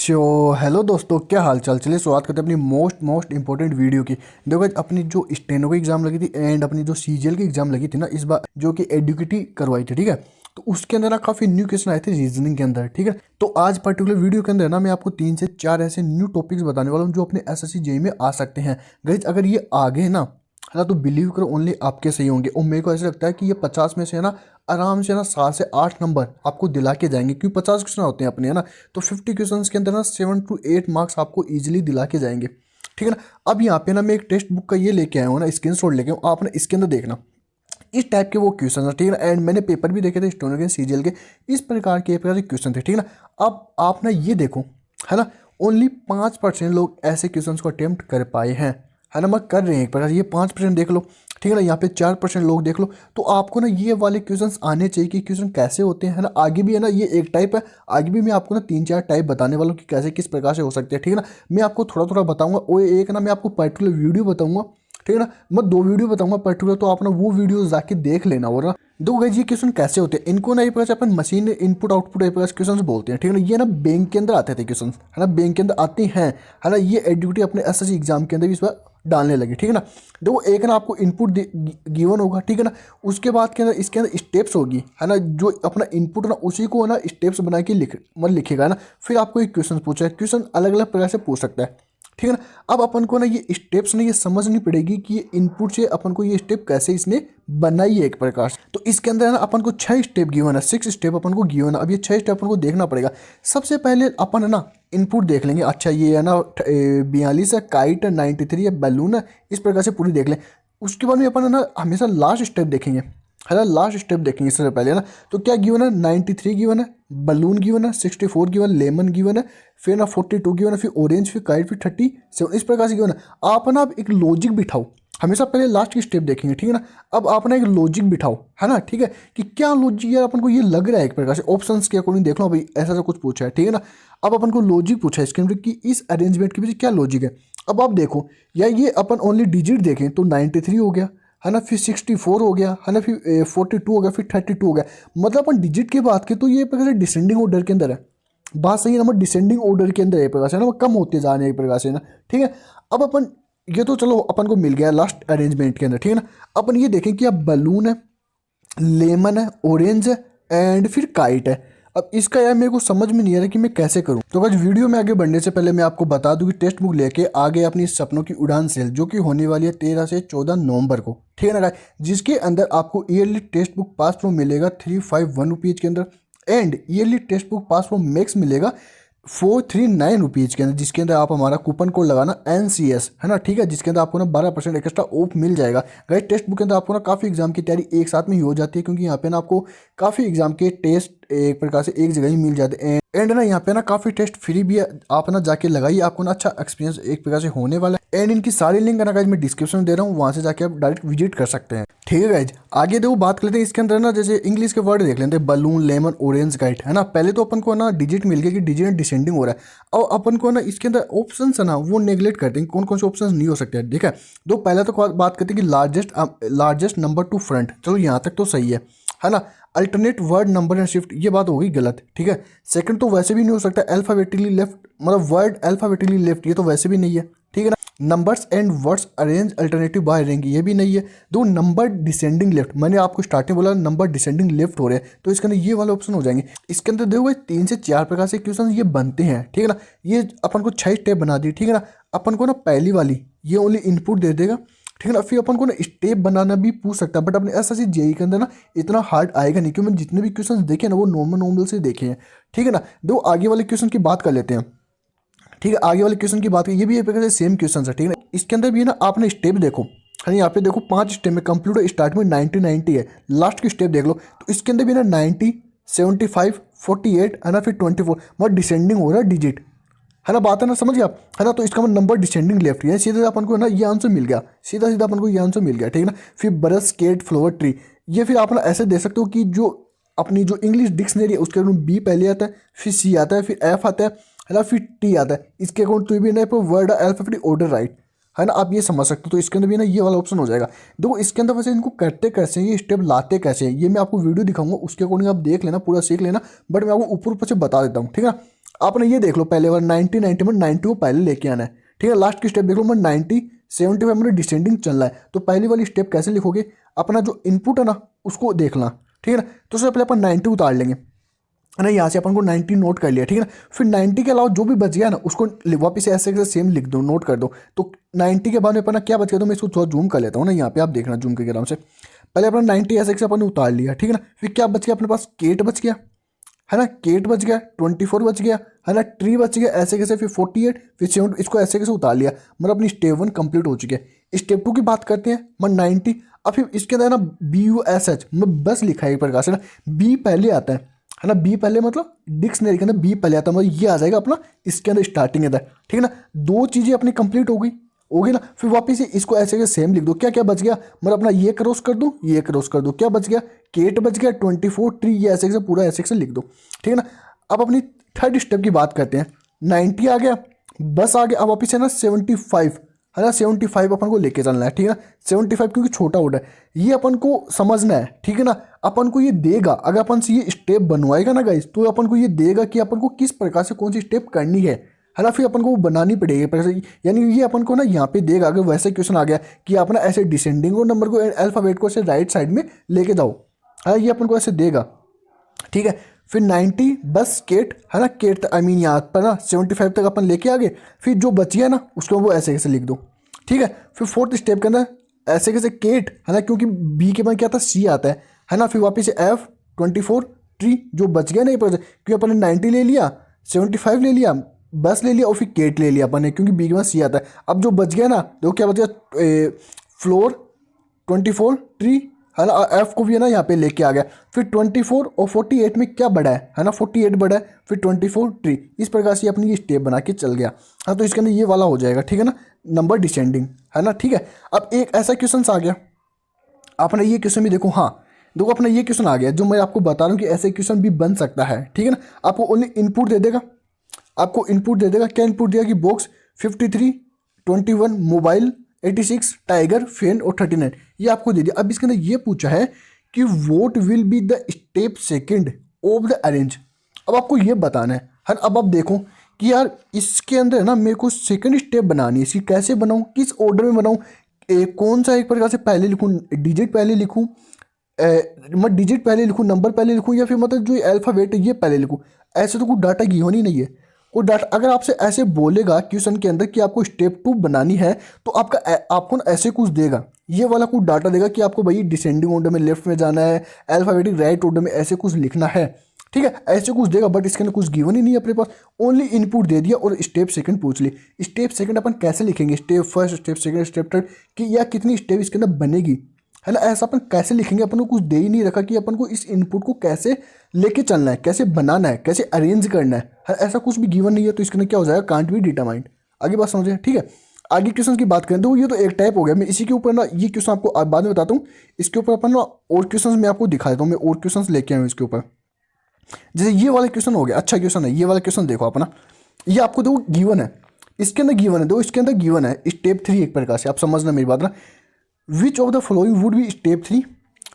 Hello दोस्तों, क्या हाल चाल। चलिए शुरुआत करते हैं अपनी मोस्ट इंपॉर्टेंट वीडियो की। देखो guys, अपनी जो स्टेनो की एग्जाम लगी थी एंड अपनी जो सीजीएल की एग्जाम लगी थी ना इस बार, जो कि एडुकेटी करवाई थी, ठीक है। तो उसके अंदर ना काफी न्यू क्वेश्चन आए थे रीजनिंग के अंदर, ठीक है। तो आज पर्टिकुलर वीडियो के अंदर ना मैं आपको 3 से 4 ऐसे न्यू टॉपिक्स बताने वाला हूँ जो अपने एसएससी जेईई में आ सकते हैं। गाइस अगर ये आ गए ना, है ना, तो बिलीव करो ओनली आपके सही होंगे। और मेरे को ऐसा लगता है कि ये 50 में से है ना आराम से ना 7 से 8 नंबर आपको दिला के जाएंगे, क्योंकि 50 क्वेश्चन होते हैं अपने, है ना। तो 50 क्वेश्चन के अंदर ना 7 to 8 मार्क्स आपको ईजिली दिला के जाएंगे, ठीक है ना। अब यहाँ पे ना मैं एक टेक्स्ट बुक का ये लेके आया हूँ ना, स्क्रीनशॉट लेके आऊँ, आपने इसके अंदर देखना इस टाइप के वो क्वेश्चन है, ठीक है ना। एंड मैंने पेपर भी देखे थे स्टोनो के सीजीएल के, इस प्रकार के क्वेश्चन थे, ठीक है ना। अब आप ना ये देखो, है ना, ओनली 5% लोग ऐसे क्वेश्चन को अटेम्प्ट कर पाए हैं, है ना। मैं कर रहे हैं एक प्रकार, ये 5% देख लो, ठीक है ना। यहाँ पे 4% लोग देख लो। तो आपको ना ये वाले क्वेश्चंस आने चाहिए कि क्वेश्चन कैसे होते हैं, है ना। आगे भी है ना, ये एक टाइप है, आगे भी मैं आपको ना 3-4 टाइप बताने वाला हूँ कि कैसे किस प्रकार से हो सकते हैं, ठीक है ना। मैं आपको थोड़ा थोड़ा बताऊंगा और एक ना मैं आपको पर्टिकुलर वीडियो बताऊंगा, ठीक है ना। मैं 2 वीडियो बताऊंगा पर्टिकुलर, तो आप ना वो वीडियो जाके देख लेना। और ना दो गाइस ये क्वेश्चन कैसे होते हैं, इनको ना एक प्रकार से अपन मशीन इनपुट आउटपुट एक प्रकार से क्वेश्चन बोलते हैं, ठीक है ना। ये ना बैंक के अंदर आते थे क्वेश्चन, है ना, बैंक के अंदर आते हैं, है ना। ये एडुकेटी अपने एसएससी एग्जाम के अंदर भी इस बार डालने लगे, ठीक है ना। देखो एक ना आपको इनपुट गिवन होगा, ठीक है ना। उसके बाद के अंदर इसके अंदर स्टेप्स होगी, है ना। जो अपना इनपुट ना उसी को ना स्टेप्स बना के लिखेगा ना। फिर आपको एक क्वेश्चन पूछा है, क्वेश्चन अलग अलग प्रकार से पूछ सकता है, ठीक है ना। अब अपन को ना ये स्टेप्स ना ये समझनी पड़ेगी कि ये इनपुट से अपन को ये स्टेप कैसे इसने बनाई है एक प्रकार से। तो इसके अंदर है ना अपन को 6 स्टेप गिवन है, 6 स्टेप अपन को गिवन है। अब ये 6 स्टेप अपन को देखना पड़ेगा। सबसे पहले अपन है ना इनपुट देख लेंगे। अच्छा ये है ना 42 है, काइट है, 93 है, बैलून है, इस प्रकार से पूरी देख लें। उसके बाद में अपन है ना हमेशा लास्ट स्टेप देखेंगे, है ना। लास्ट स्टेप देखेंगे सबसे पहले, है ना। तो क्या गिवन है, 93 गिवन है, बलून गिवन है, 64 गिवन, लेमन गिवन है, फिर ना 42 गिवन है, फिर ऑरेंज, फिर काइट, फिर 37, इस प्रकार से गिवन है। आप ना अब एक लॉजिक बिठाओ, हमेशा पहले लास्ट की स्टेप देखेंगे, ठीक है ना। अब आप ना एक लॉजिक बिठाओ, है ना, ठीक है, कि क्या लॉजिक यार अपन को ये लग रहा है एक प्रकार से। ऑप्शंस के अकॉर्डिंग देख लो भाई, ऐसा ऐसा कुछ पूछा है, ठीक है ना। अब अपन को लॉजिक पूछा है इसके अंदर कि इस अरेंजमेंट के पीछे क्या लॉजिक है। अब आप देखो या ये अपन ओनली डिजिट देखें तो 93 हो गया, है ना, फिर 64 हो गया, है ना, फिर 42 हो गया, फिर 32 हो गया। मतलब अपन डिजिट की बात करें तो ये प्रकार से डिसेंडिंग ऑर्डर के अंदर है। बात सही है ना, डिसेंडिंग ऑर्डर के अंदर है एक प्रकार से ना, वो कम होते जा रहे हैं एक प्रकार से ना, ठीक है। अब अपन ये तो चलो अपन को मिल गया लास्ट अरेंजमेंट के अंदर, ठीक है ना। अपन ये देखें कि अब बलून है, लेमन है, ऑरेंज है एंड फिर काइट है। अब इसका यार मेरे को समझ में नहीं आ रहा कि मैं कैसे करूं। तो आज वीडियो में आगे बढ़ने से पहले मैं आपको बता दूं कि टेक्स्ट बुक लेके आ गए अपनी सपनों की उड़ान सेल, जो कि होने वाली है 13 से 14 नवंबर को, ठीक है ना गाइस। जिसके अंदर आपको yearly text book pass from मिलेगा 351 रुपीज़ के अंदर, and yearly text book pass from max मिलेगा 439 रुपीज़ के अंदर, जिसके अंदर आप हमारा कूपन कोड लगाना NCS, है ना, ठीक है। जिसके अंदर आपको ना 12% एक्स्ट्रा ऑफ मिल जाएगा। गाइस टेक्स्ट बुक के अंदर आपको ना काफ़ी एग्जाम की तैयारी एक साथ में ही हो जाती है, क्योंकि यहाँ पे ना आपको काफ़ी एग्जाम के टेस्ट एक प्रकार से एक जगह ही मिल जाते हैं। एंड ना यहाँ पे ना काफ़ी टेस्ट फ्री भी है, आप ना जाके लगाइए, आपको ना अच्छा एक्सपीरियंस एक प्रकार से होने वाला है। एंड इनकी सारी लिंक ना गाइज मैं डिस्क्रिप्शन में दे रहा हूँ, वहाँ से जाके आप डायरेक्ट विजिट कर सकते हैं, ठीक है गाइज। आगे देखो बात करते हैं इसके अंदर ना, जैसे इंग्लिश के वर्ड देख लेते हैं, बलून, लेमन, ऑरेंज, काइट, है ना। पहले तो अपन को ना डिजिट मिल गया कि डिजिट डिसेंडिंग हो रहा है, और अपन को ना इसके अंदर ऑप्शन है ना वो नेग्लेक्ट करते हैं, कौन कौन से ऑप्शन नहीं हो सकते हैं, ठीक है। तो पहले तो बात करते हैं कि लार्जेस्ट नंबर टू फ्रंट, चलो यहाँ तक तो सही है ना। Alternate word number and shift, ये बात हो गई गलत, ठीक है। सेकंड तो वैसे भी नहीं हो सकता अल्फाबेटिकली लेफ्ट, मतलब वर्ड अल्फाबेटिकली लेफ्ट, ये तो वैसे भी नहीं है, ठीक है ना। Numbers and words arrange alternative by rank, ये भी नहीं है। दो नंबर डिसेंडिंग लेफ्ट, मैंने आपको स्टार्टिंग बोला नंबर डिसेंडिंग लेफ्ट हो रहे हैं, तो इसके अंदर ये वाले ऑप्शन हो जाएंगे। इसके अंदर देखो 3 से 4 प्रकार से क्वेश्चन ये बनते हैं, ठीक है ना। ये अपन को 6 स्टेप बना दी, ठीक है ना। अपन को ना पहली वाली ये ओनली इनपुट दे देगा, ठीक है ना। फिर अपन को ना स्टेप बनाना भी पूछ सकता है, बट अपने एसएससी जेईई के अंदर ना इतना हार्ड आएगा नहीं, क्योंकि मैंने जितने भी क्वेश्चन देखे ना वो नॉर्मल से देखे हैं, ठीक है ना। दो आगे वाले क्वेश्चन की बात कर लेते हैं, ठीक है। आगे वाले क्वेश्चन की बात करें, ये भी एक प्रकार से सेम क्वेश्चन है, ठीक है ना। इसके अंदर भी ना आपने स्टेप देखो, है यहाँ पे देखो 5 स्टेप में कंप्यूटर स्टार्ट में 90 है, लास्ट की स्टेप देख लो। तो इसके अंदर भी ना 90, 75, 48, है ना, फिर 24, मतलब डिसेंडिंग हो रहा है डिजिट, है ना। बात है ना, समझ गया आप, है ना। तो इसका मतलब नंबर डिसेंडिंग लेफ्ट है, सीधा अपन को ना ये आंसर मिल गया, सीधा सीधा अपन को ये आंसर मिल गया, ठीक है ना। फिर ब्रश, केट, फ्लावर, ट्री, ये फिर आप ना ऐसे दे सकते हो कि जो अपनी जो इंग्लिश डिक्शनरी है उसके अकॉर्डिंग बी पहले आता है, फिर सी आता है, फिर एफ आता है ना, फिर टी आता है। इसके अकॉर्डिंग तो भी ना वर्ड अल्फाबेटिक ऑर्डर राइट, है ना, आप ये समझ सकते हो। तो इसके अंदर भी ना ये वाला ऑप्शन हो जाएगा। देखो इसके अंदर वैसे इनको करते कैसे हैं, ये स्टेप लाते कैसे हैं, ये मैं आपको वीडियो दिखाऊंगा, उसके अकॉर्डिंग आप देख लेना, पूरा सीख लेना, बट मैं आपको ऊपर ऊपर से बता देता हूँ, ठीक है ना। आपने ये देख लो पहले बार 90 91 90 को पहले लेके आना है, ठीक है। लास्ट की स्टेप देख लो, मैं 90 75 मेरा डिसेंडिंग चल रहा है, तो पहली वाली स्टेप कैसे लिखोगे, अपना जो इनपुट है ना उसको देखना, ठीक है ना। तो सबसे पहले अपन 90 उतार लेंगे, है ना, यहाँ से अपन को 90 नोट कर लिया, ठीक है ना। फिर 90 के अलावा जो भी बच गया ना उसको वापस ऐसे सेम लिख दो, नोट कर दो। तो 90 के बाद में अपना क्या बच गया, तो मैं इसको थोड़ा जूम कर लेता हूँ ना, यहाँ पे आप देखना जूम करके आराम से। पहले अपना 90 ऐसे अपन ने उतार लिया, ठीक है ना। फिर क्या बच गया अपने पास, केट बच गया, है ना, केट बच गया, 24 बच गया, है ना, ट्री बच गया, ऐसे कैसे, फिर 48, फिर 7, इसको ऐसे कैसे उतार लिया, मतलब अपनी स्टेप 1 कंप्लीट हो चुकी है। स्टेप 2 की बात करते हैं, मैं 90, अब फिर इसके अंदर ना BUSH मैं बस लिखा है एक प्रकार से ना, बी पहले आता है ना, बी पहले मतलब डिक्शनरी के अंदर बी पहले आता है, मतलब ये आ जाएगा अपना इसके अंदर स्टार्टिंग अंदर, ठीक है ना। दो चीज़ें अपनी कंप्लीट हो गई ना। फिर वापस से इसको ऐसे के सेम लिख दो, क्या क्या बच गया, मतलब अपना ये क्रॉस कर दो, ये क्रॉस कर दो, क्या बच गया, केट बच गया, 24 ट्री, ये ऐसे पूरा ऐसे से लिख दो, ठीक है ना। अब अपनी थर्ड स्टेप की बात करते हैं, 90 आ गया, बस आ गया, अब वापस है ना 75, है ना, 75 अपन को लेके चलना है, ठीक है ना। 75 क्योंकि छोटा ऑर्डर है, ये अपन को समझना है, ठीक है ना। अपन को ये देगा, अगर अपन से ये स्टेप बनवाएगा ना गाइस, तो अपन को ये देगा कि अपन को किस प्रकार से कौन सी स्टेप करनी है ना। फिर अपन को वो बनानी पड़ेगी, यानी ये अपन को ना यहाँ पे देगा। अगर वैसे क्वेश्चन आ गया कि आप ना ऐसे डिसेंडिंग और नंबर को अल्फाबेट को ऐसे राइट साइड में लेके जाओ, है, ये अपन को ऐसे देगा, ठीक है। फिर 90 बस केट, है ना, केट आई मीन यहाँ पर ना 75 तक अपन लेके आ गए। फिर जो बच गया ना उसको वो ऐसे कैसे लिख दो, ठीक है। फिर फोर्थ स्टेप के अंदर ऐसे कैसे केट, है ना, क्योंकि बी के बाद क्या आता है, सी आता है ना। फिर वापस से F 24 ट्री, जो बच गया नहीं पर, क्योंकि अपन ने 90 ले लिया, 75 ले लिया, बस ले लिया, और फिर केट ले लिया अपन ने, क्योंकि बी के बाद सी आता है। अब जो बच गया ना, देखो क्या बच गया, फ्लोर 24 ट्री, है ना, F को भी है ना यहाँ पे लेके आ गया। फिर 24 और 48 में क्या बढ़ा है ना, 48 बढ़ा है, फिर 24 ट्री, इस प्रकार से अपनी ये स्टेप बना के चल गया। हाँ, तो इसके अंदर ये वाला हो जाएगा, ठीक है ना, नंबर डिसेंडिंग, है ना, ठीक है। अब एक ऐसा क्वेश्चन आ गया, आपने ये क्वेश्चन भी देखो, हाँ देखो अपना ये क्वेश्चन आ गया, जो मैं आपको बता रहा हूँ कि ऐसे क्वेश्चन भी बन सकता है, ठीक है ना। आपको ओनली इनपुट दे देगा, आपको इनपुट दे देगा, क्या इनपुट दिया कि बॉक्स 53 21 मोबाइल 86 टाइगर फैन और 39, ये आपको दे दिया। अब इसके अंदर ये पूछा है कि what will be the step second of the arrange. अब आपको ये बताना है, हर अब आप देखो कि यार इसके अंदर ना मेरे को सेकंड स्टेप बनानी है, इसकी कैसे बनाऊँ, किस ऑर्डर में बनाऊँ, कौन सा एक प्रकार से पहले लिखूँ, डिजिट पहले लिखूँ, मैं डिजिट पहले लिखूँ, नंबर पहले लिखूँ, या फिर मतलब जो अल्फाबेट है ये पहले लिखूँ। ऐसे तो कोई डाटा गिवन ही नहीं है, कोई डाटा। अगर आपसे ऐसे बोलेगा क्वेश्चन के अंदर कि आपको स्टेप 2 बनानी है, तो आपको ना ऐसे कुछ देगा, ये वाला कुछ डाटा देगा कि आपको भाई डिसेंडिंग ऑर्डर में लेफ्ट में जाना है, अल्फाबेटिक राइट ऑर्डर में ऐसे कुछ लिखना है, ठीक है, ऐसे कुछ देगा। बट इसके अंदर कुछ गिवन ही नहीं है अपने पास, ओनली इनपुट दे दिया और स्टेप सेकंड पूछ ली। स्टेप सेकंड अपन कैसे लिखेंगे, step first, step second, step third, कि या कितनी स्टेप इसके अंदर बनेगी, है ना, ऐसा अपन कैसे लिखेंगे। अपन को कुछ दे ही नहीं रखा कि अपन को इस इनपुट को कैसे लेके चलना है, कैसे बनाना है, कैसे अरेंज करना है, ऐसा कुछ भी गिवन नहीं है। तो इसके अंदर क्या हो जाएगा, कांट बी डिटरमाइंड। आगे बात समझे, ठीक है। आगे क्वेश्चन की बात करें तो ये तो एक टाइप हो गया। मैं इसी के ऊपर ना ये क्वेश्चन आपको बाद में बताता हूँ, इसके ऊपर अपन ना और क्वेश्चन मैं आपको दिखा देता हूँ, मैं और क्वेश्चन लेके आया हूँ इसके ऊपर। जैसे ये वाला क्वेश्चन हो गया, अच्छा क्वेश्चन है ये वाला क्वेश्चन, देखो अपना, ये आपको देखो गिवन है, इसके अंदर गिवन है, देखो इसके अंदर गिवन है स्टेप 3, एक प्रकार से आप समझना मेरी बात ना। Which of the following would be step 3,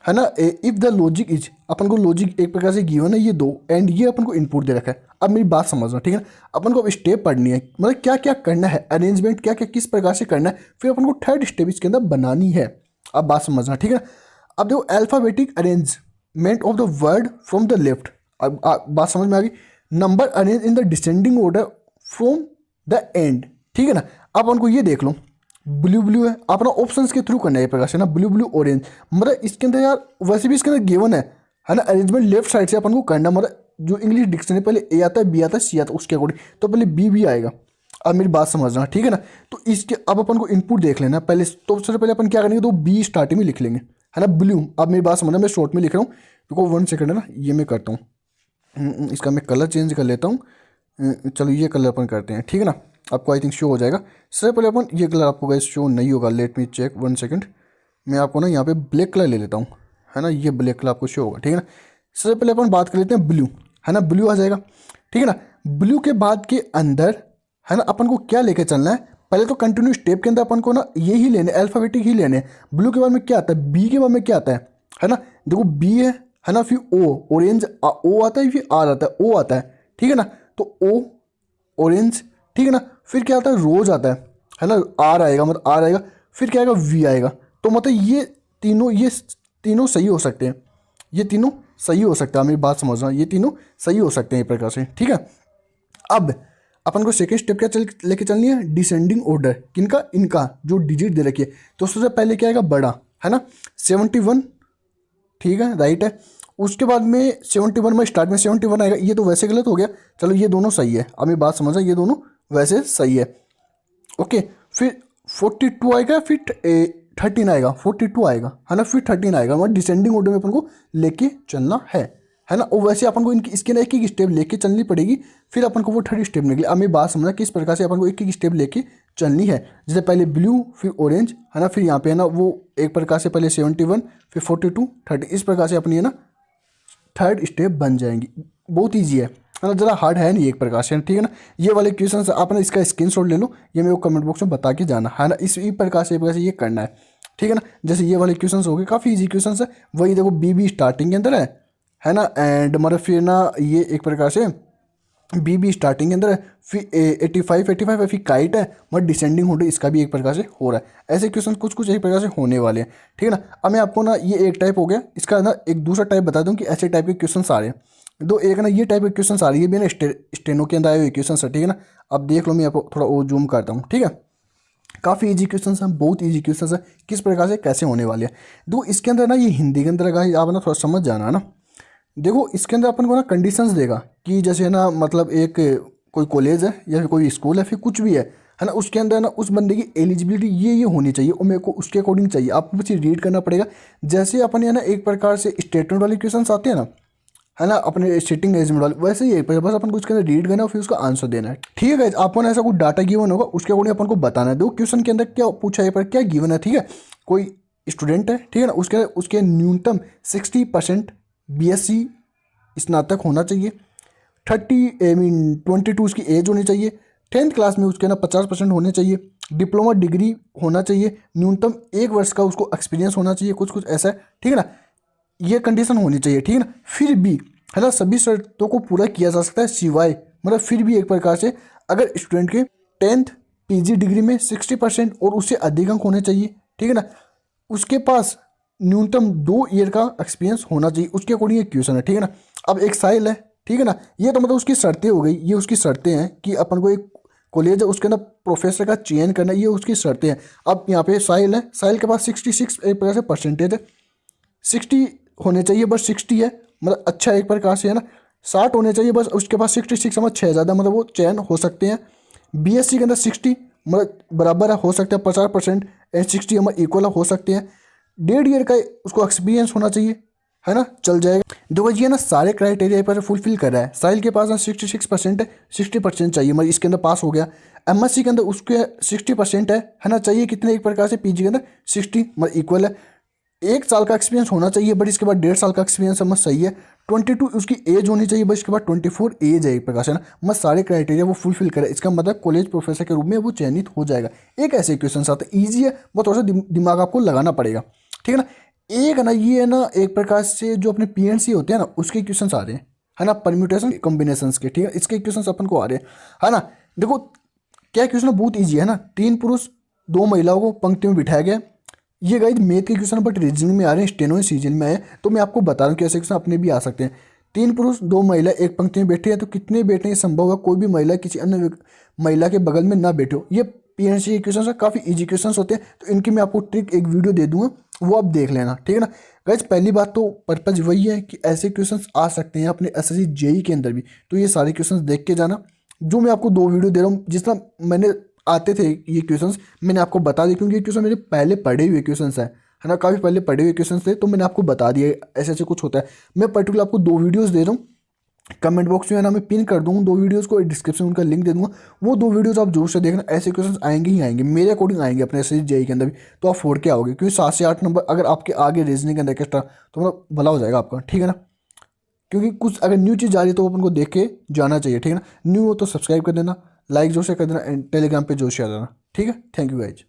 है ना, इफ द लॉजिक इज, अपन को लॉजिक एक प्रकार से गिवन है ये दो, एंड ये अपन को इनपुट दे रखा है। अब मेरी बात समझना, ठीक है ना, अपन को अब स्टेप पढ़नी है, मतलब क्या क्या करना है, अरेंजमेंट क्या क्या किस प्रकार से करना है, फिर अपन को थर्ड स्टेप इसके अंदर बनानी है। अब बात समझना, ठीक है ना। अब देखो alphabetic arrangement of the word from the left, अब बात समझ में आ गई। Number arrange in the descending order from the end, ठीक है ना। अब अपन को ये देख लो, ब्लू ब्लू है, अपना ऑप्शंस के थ्रू करना है प्रकार से ना, ब्लू ब्लू ऑरेंज, मतलब इसके अंदर यार वैसे भी इसके अंदर गिवन है ना, अरेंजमेंट लेफ्ट साइड से अपन को करना, मतलब जो इंग्लिश डिक्शनरी पहले ए आता है, बी आता है, सी आता है, उसके अकॉर्डिंग तो पहले बी भी आएगा। अब मेरी बात समझना, ठीक है ना। तो इसके अब अपन को इनपुट देख लेना पहले, तो सबसे पहले अपन क्या करेंगे, तो बी स्टार्टिंग में लिख लेंगे, है ना, ब्लू। अब मेरी बात समझना, मैं शॉर्ट में लिख रहा हूँ, देखो 1 सेकंड है ना, ये मैं करता हूँ, इसका मैं कलर चेंज कर लेता हूँ, चलो ये कलर अपन करते हैं, ठीक है ना, आपको आई थिंक शो हो जाएगा। सबसे पहले अपन ये कलर आपको गाइस शो नहीं होगा, लेट मी चेक 1 सेकंड, मैं आपको ना यहाँ पे ब्लैक कलर ले लेता हूँ, है ना, ये ब्लैक कलर आपको शो होगा, ठीक है ना। सबसे पहले अपन बात कर लेते हैं ब्लू, है ना, ब्लू आ जाएगा, ठीक है ना। ब्लू के बाद के अंदर, है ना, अपन को क्या लेके चलना है, पहले तो कंटिन्यू स्टेप के अंदर अपन को ना ये ही लेने, अल्फाबेटिक ही लेने। ब्लू के बाद में क्या आता है, बी के बाद में क्या आता है ना, देखो बी है ना, फिर ओ, ऑरेंज ओ आता है, फिर आर आता है, ओ आता है, ठीक है ना। तो ओ ऑरेंज, ठीक है ना। फिर क्या आता है, रोज आता है ना, आर आएगा, मतलब आर आएगा, फिर क्या आएगा, वी आएगा। तो मतलब ये तीनों सही हो सकते हैं, ये तीनों सही हो सकता है, मेरी बात समझ रहा हूँ, ये तीनों सही हो सकते हैं एक प्रकार से, ठीक है। अब अपन को सेकेंड स्टेप क्या लेके चलनी है, डिसेंडिंग ऑर्डर, किनका, इनका जो डिजिट दे रखी है। तो सबसे पहले क्या आएगा, बड़ा, है ना, 71, ठीक है, राइट है। उसके बाद में 71 में स्टार्ट में 71 आएगा, ये तो वैसे गलत हो गया, चलो ये दोनों सही है, अब मेरी बात समझ, ये दोनों वैसे सही है, ओके। फिर 42 आएगा, फिर 13 आएगा, 42 आएगा, है ना, फिर 13 आएगा, मतलब डिसेंडिंग ऑर्डर में अपन को लेके चलना है ना। और वैसे अपन को इनकी इसके ना एक एक स्टेप लेके चलनी पड़ेगी, फिर अपन को वो 30 स्टेप निकले। अब मेरी बात समझना किस प्रकार से अपन को एक एक स्टेप लेके चलनी है। जैसे पहले ब्लू, फिर ऑरेंज, है ना, फिर यहाँ पे है ना वो एक प्रकार से पहले 71, फिर 42, 30, इस प्रकार से अपनी है ना थर्ड स्टेप बन जाएंगी। बहुत ईजी है ना, ज़रा हार्ड है नहीं एक प्रकार से, ठीक है ना। ये वाले क्वेश्चन आपने इसका स्क्रीनशॉट ले लो, ये मेरे को कमेंट बॉक्स में बता के जाना, है ना। इस प्रकार से ये करना है, ठीक है ना। जैसे ये वाले क्वेश्चन हो गए, काफ़ी ईजी क्वेश्चन है। वही देखो बी स्टार्टिंग के अंदर है ना, एंड मतलब फिर ना ये एक प्रकार से बी स्टार्टिंग के अंदर है, फिर 85 है, फिर काइट है, मतलब डिसेंडिंग ऑर्डर इसका भी एक प्रकार से हो रहा है। ऐसे क्वेश्चन कुछ एक प्रकार से होने वाले हैं, ठीक है ना। अब मैं आपको ना ये एक टाइप हो गया, इसका ना एक दूसरा टाइप बता दूं कि ऐसे टाइप के क्वेश्चन आ रहे हैं। दो एक ना ये टाइप के क्वेश्चन आ रही है भी ना, स्टेनो के अंदर आए हुए क्वेश्चन है, ठीक है ना। अब देख लो, मैं आपको थोड़ा और जूम करता हूँ, ठीक है। काफ़ी इजी क्वेश्चन हैं, बहुत इजी क्वेश्चन है, किस प्रकार से कैसे होने वाले हैं। दो इसके अंदर ना ये हिंदी के अंदर आप ना थोड़ा समझ जाना है ना। देखो इसके अंदर अपन को ना कंडीशंस देगा कि जैसे ना मतलब एक कोई कॉलेज है या फिर कोई स्कूल है, फिर कुछ भी है ना, उसके अंदर ना उस बंदे की एलिजिबिलिटी ये होनी चाहिए और मेरे को उसके अकॉर्डिंग चाहिए। आपको बस रीड करना पड़ेगा। जैसे अपन है ना एक प्रकार से स्टेटमेंट वाले क्वेश्चन आते हैं ना, है ना, अपने सिटिंग अरेंजमेंट वाले, वैसे ही एक बस अपन को उसके अंदर रीड करना है, फिर उसका आंसर देना है, ठीक है गाइस। आपको ना ऐसा कोई डाटा गिवन होगा, उसके अकॉर्डिंग अपन को बताना है। दो क्वेश्चन के अंदर क्या पूछा है, पर क्या गिवन है, ठीक है। कोई स्टूडेंट है, ठीक है ना, उसके न्यूनतम 60% BSc स्नातक होना चाहिए, 22 उसकी एज होनी चाहिए, 10th क्लास में उसके ना 50% होने चाहिए, डिप्लोमा डिग्री होना चाहिए, न्यूनतम 1 वर्ष का उसको एक्सपीरियंस होना चाहिए, कुछ ऐसा है, ठीक है ना। ये कंडीशन होनी चाहिए, ठीक है ना। फिर भी है ना सभी शर्तों को पूरा किया जा सकता है, सिवाय मतलब फिर भी एक प्रकार से अगर स्टूडेंट के 10th PG डिग्री में 60% और उससे अधिक अंक होने चाहिए, ठीक है ना। उसके पास न्यूनतम 2 ईयर का एक्सपीरियंस होना चाहिए, उसके अकॉर्डिंग एक क्वेश्चन है, ठीक है ना। अब एक साइल है, ठीक है ना, ये तो मतलब उसकी शर्तें हो गई, ये उसकी शर्तें हैं कि अपन को एक कॉलेज है उसके अंदर प्रोफेसर का चयन करना, ये उसकी शर्तें हैं। अब यहाँ पे साहिल है, साहिल के पास 66 एक प्रकार से परसेंटेज है, 60 होने चाहिए, बस 60 है, मतलब अच्छा एक प्रकार से है ना। 60 होने चाहिए बस, उसके पास 66 मतलब 6 ज़्यादा, मतलब वो चयन हो सकते हैं। BSc के अंदर 60 मतलब बराबर है, हो सकता है 50% एंड 60 मतलब इक्वल हो सकते हैं। 1.5 ईयर का उसको एक्सपीरियंस होना चाहिए, है ना, चल जाएगा। देखो ये ना सारे क्राइटेरिया पर फुलफिल कर रहा है। साहिल के पास ना 66% है, 60% चाहिए, मतलब इसके अंदर पास हो गया। MSc के अंदर उसके 60% है ना, चाहिए कितने एक प्रकार से, PG के अंदर 60 मतलब इक्वल है। 1 साल का एक्सपीरियंस होना चाहिए, बट इसके बाद 1.5 साल का एक्सपीरियंस समझ सही है। 22 उसकी एज होनी चाहिए, बट इसके बाद 24 एज है एक प्रकार से ना, मत सारे क्राइटेरिया वो फुलफिल करे, इसका मतलब कॉलेज प्रोफेसर के रूप में वो चयनित हो जाएगा। एक ऐसे क्वेश्चन आते हैं, ईजी है, वो थोड़ा सा दिमाग आपको लगाना पड़ेगा, ठीक है ना। एक है ना ये है ना एक प्रकार से जो अपने PNC होते हैं ना, उसके क्वेश्चन आ रहे हैं, है ना, परम्यूटेशन कॉम्बिनेशन के, ठीक है, इसके क्वेश्चन अपन को आ रहे हैं, है ना। देखो क्या क्वेश्चन बहुत ईजी है ना, 3 पुरुष 2 महिलाओं को पंक्ति में बिठाया गया। ये गाइड मैथ के क्वेश्चन बट रीजनिंग में आ रहे हैं, स्टेनो सीजन में आए, तो मैं आपको बता रहा हूँ कि ऐसे क्वेश्चन अपने भी आ सकते हैं। 3 पुरुष 2 महिला एक पंक्ति में बैठे हैं, तो कितने बैठने संभव है, कोई भी महिला किसी अन्य महिला के बगल में ना बैठे हो। ये PNC के क्वेश्चन काफ़ी ईजी क्वेश्चन होते हैं, तो इनकी मैं आपको ट्रिक एक वीडियो दे दूंगा, वो आप देख लेना, ठीक है ना। गाइज पहली बात तो पर्पज वही है कि ऐसे क्वेश्चन आ सकते हैं अपने SSC JEE के अंदर भी, तो ये सारे क्वेश्चन देख के जाना। जो मैं आपको 2 वीडियो दे रहा हूँ, जिस तरह मैंने आते थे ये क्वेश्चंस, मैंने आपको बता दिया, क्योंकि ये क्वेश्चन मेरे पहले पढ़े हुए क्वेश्चंस है ना, काफ़ी पहले पढ़े हुए क्वेश्चंस थे, तो मैंने आपको बता दिया ऐसे ऐसे कुछ होता है। मैं पर्टिकुलर आपको 2 वीडियोस दे रहा हूँ, कमेंट बॉक्स में है ना मैं पिन कर दूँगा 2 वीडियोस को, डिस्क्रिप्शन में उनका लिंक दे दूँगा, वो 2 वीडियोस आप जरूर से देखना। ऐसे क्वेश्चन आएंगे ही आएंगे, मेरे अकॉर्डिंग आएंगे अपने SSC JEE के अंदर भी, तो आप फोड़ के आओगे, क्योंकि 7 से 8 नंबर अगर आपके आगे रीजनिंग के अंदर एक्स्ट्रा, तो मतलब भला हो जाएगा आपका, ठीक है ना। क्योंकि कुछ अगर न्यू चीज़ आ रही है तो अपन को देख के जाना चाहिए, ठीक है ना। न्यू हो तो सब्सक्राइब कर देना, लाइक जोर से कर देना, एंड टेलीग्राम पे जोर से आ जाना, ठीक है। Thank you guys.